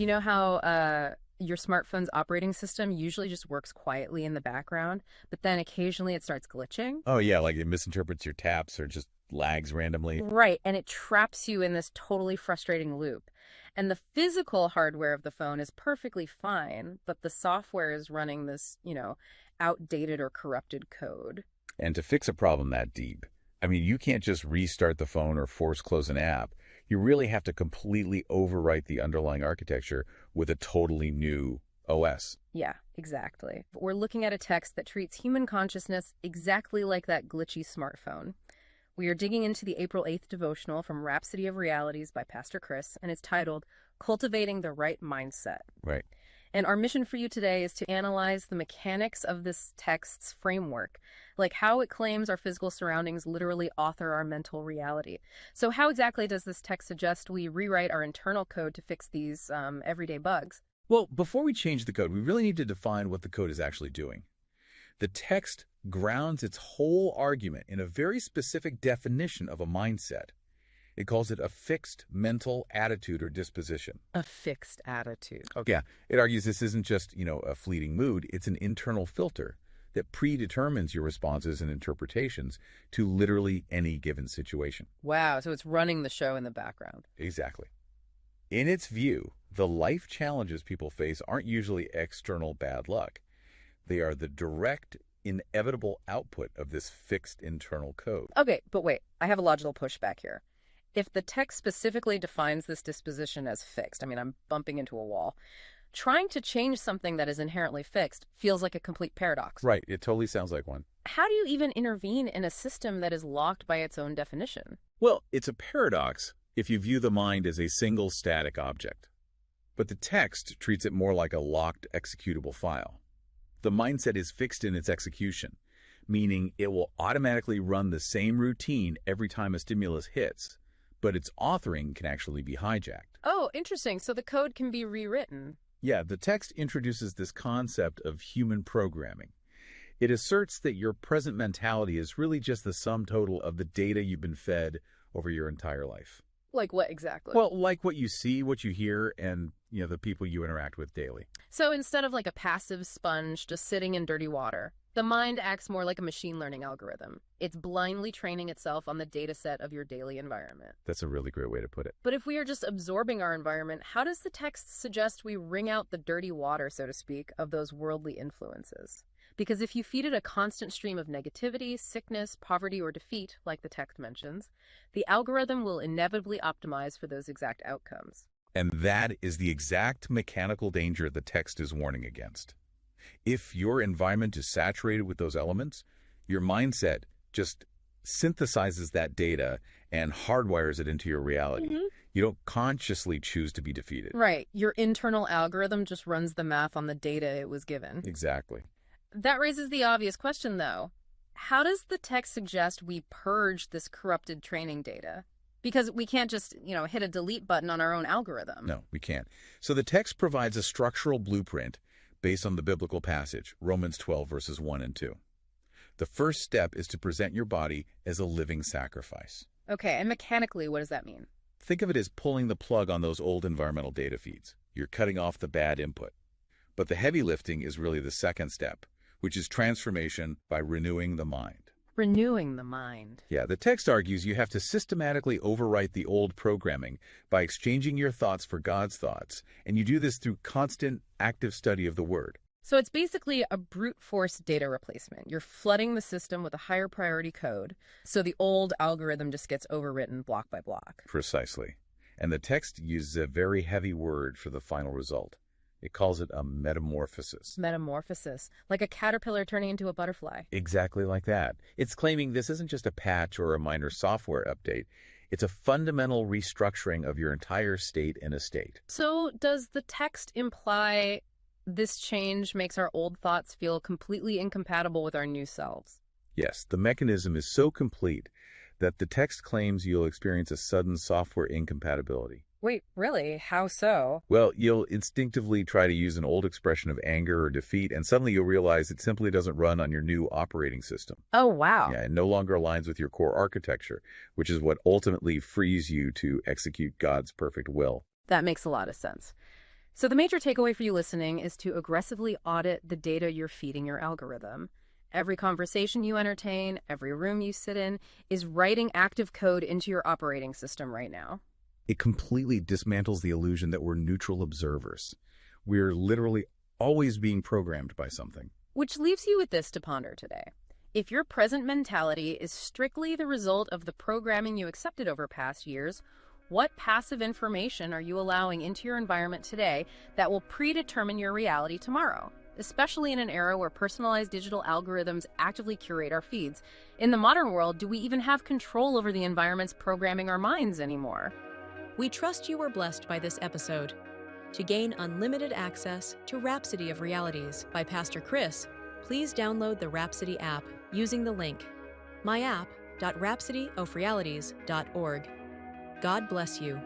You know how your smartphone's operating system usually just works quietly in the background, but then occasionally it starts glitching? Oh, yeah, like it misinterprets your taps or just lags randomly. Right, and it traps you in this totally frustrating loop. And the physical hardware of the phone is perfectly fine, but the software is running this, outdated or corrupted code. And to fix a problem that deep, I mean, you can't just restart the phone or force close an app. You really have to completely overwrite the underlying architecture with a totally new OS. Yeah, exactly. We're looking at a text that treats human consciousness exactly like that glitchy smartphone. We are digging into the April 8th devotional from Rhapsody of Realities by Pastor Chris, and it's titled Cultivating the Right Mindset. Right. And our mission for you today is to analyze the mechanics of this text's framework, like how it claims our physical surroundings literally author our mental reality. So how exactly does this text suggest we rewrite our internal code to fix these everyday bugs? Well, before we change the code, we really need to define what the code is actually doing. The text grounds its whole argument in a very specific definition of a mindset. It calls it a fixed mental attitude or disposition. A fixed attitude. Okay. Yeah, it argues this isn't just, a fleeting mood. It's an internal filter that predetermines your responses and interpretations to literally any given situation. Wow, so it's running the show in the background. Exactly. In its view, the life challenges people face aren't usually external bad luck. They are the direct, inevitable output of this fixed internal code. Okay, but wait, I have a logical pushback here. If the text specifically defines this disposition as fixed, I mean, I'm bumping into a wall, trying to change something that is inherently fixed feels like a complete paradox. Right, it totally sounds like one. How do you even intervene in a system that is locked by its own definition? Well, it's a paradox if you view the mind as a single static object. But the text treats it more like a locked executable file. The mindset is fixed in its execution, meaning it will automatically run the same routine every time a stimulus hits, but its authoring can actually be hijacked. Oh, interesting. So the code can be rewritten. Yeah, the text introduces this concept of human programming. It asserts that your present mentality is really just the sum total of the data you've been fed over your entire life. Like what exactly? Well, like what you see, what you hear, and the people you interact with daily. So instead of like a passive sponge just sitting in dirty water, the mind acts more like a machine learning algorithm. It's blindly training itself on the data set of your daily environment. That's a really great way to put it. But if we are just absorbing our environment, how does the text suggest we wring out the dirty water, so to speak, of those worldly influences? Because if you feed it a constant stream of negativity, sickness, poverty, or defeat, like the text mentions, the algorithm will inevitably optimize for those exact outcomes. And that is the exact mechanical danger the text is warning against. If your environment is saturated with those elements, your mindset just synthesizes that data and hardwires it into your reality. Mm-hmm. You don't consciously choose to be defeated. Right. Your internal algorithm just runs the math on the data it was given. Exactly. That raises the obvious question, though. How does the text suggest we purge this corrupted training data? Because we can't just, hit a delete button on our own algorithm. No, we can't. So the text provides a structural blueprint based on the biblical passage, Romans 12, verses 1 and 2. The first step is to present your body as a living sacrifice. Okay, and mechanically, what does that mean? Think of it as pulling the plug on those old environmental data feeds. You're cutting off the bad input. But the heavy lifting is really the second step, which is transformation by renewing the mind. Renewing the mind. Yeah, the text argues you have to systematically overwrite the old programming by exchanging your thoughts for God's thoughts, and you do this through constant, active study of the Word. So it's basically a brute force data replacement. You're flooding the system with a higher priority code, so the old algorithm just gets overwritten block by block. Precisely. And the text uses a very heavy word for the final result. It calls it a metamorphosis. Metamorphosis, like a caterpillar turning into a butterfly. Exactly like that. It's claiming this isn't just a patch or a minor software update. It's a fundamental restructuring of your entire state and estate. So does the text imply this change makes our old thoughts feel completely incompatible with our new selves? Yes, the mechanism is so complete that the text claims you'll experience a sudden software incompatibility. Wait, really? How so? Well, you'll instinctively try to use an old expression of anger or defeat, and suddenly you'll realize it simply doesn't run on your new operating system. Oh, wow. Yeah, it no longer aligns with your core architecture, which is what ultimately frees you to execute God's perfect will. That makes a lot of sense. So the major takeaway for you listening is to aggressively audit the data you're feeding your algorithm. Every conversation you entertain, every room you sit in, is writing active code into your operating system right now. It completely dismantles the illusion that we're neutral observers. We're literally always being programmed by something. Which leaves you with this to ponder today. If your present mentality is strictly the result of the programming you accepted over past years, what passive information are you allowing into your environment today that will predetermine your reality tomorrow? Especially in an era where personalized digital algorithms actively curate our feeds. In the modern world, do we even have control over the environments programming our minds anymore? We trust you were blessed by this episode. To gain unlimited access to Rhapsody of Realities by Pastor Chris, please download the Rhapsody app using the link myapp.rhapsodyofrealities.org. God bless you.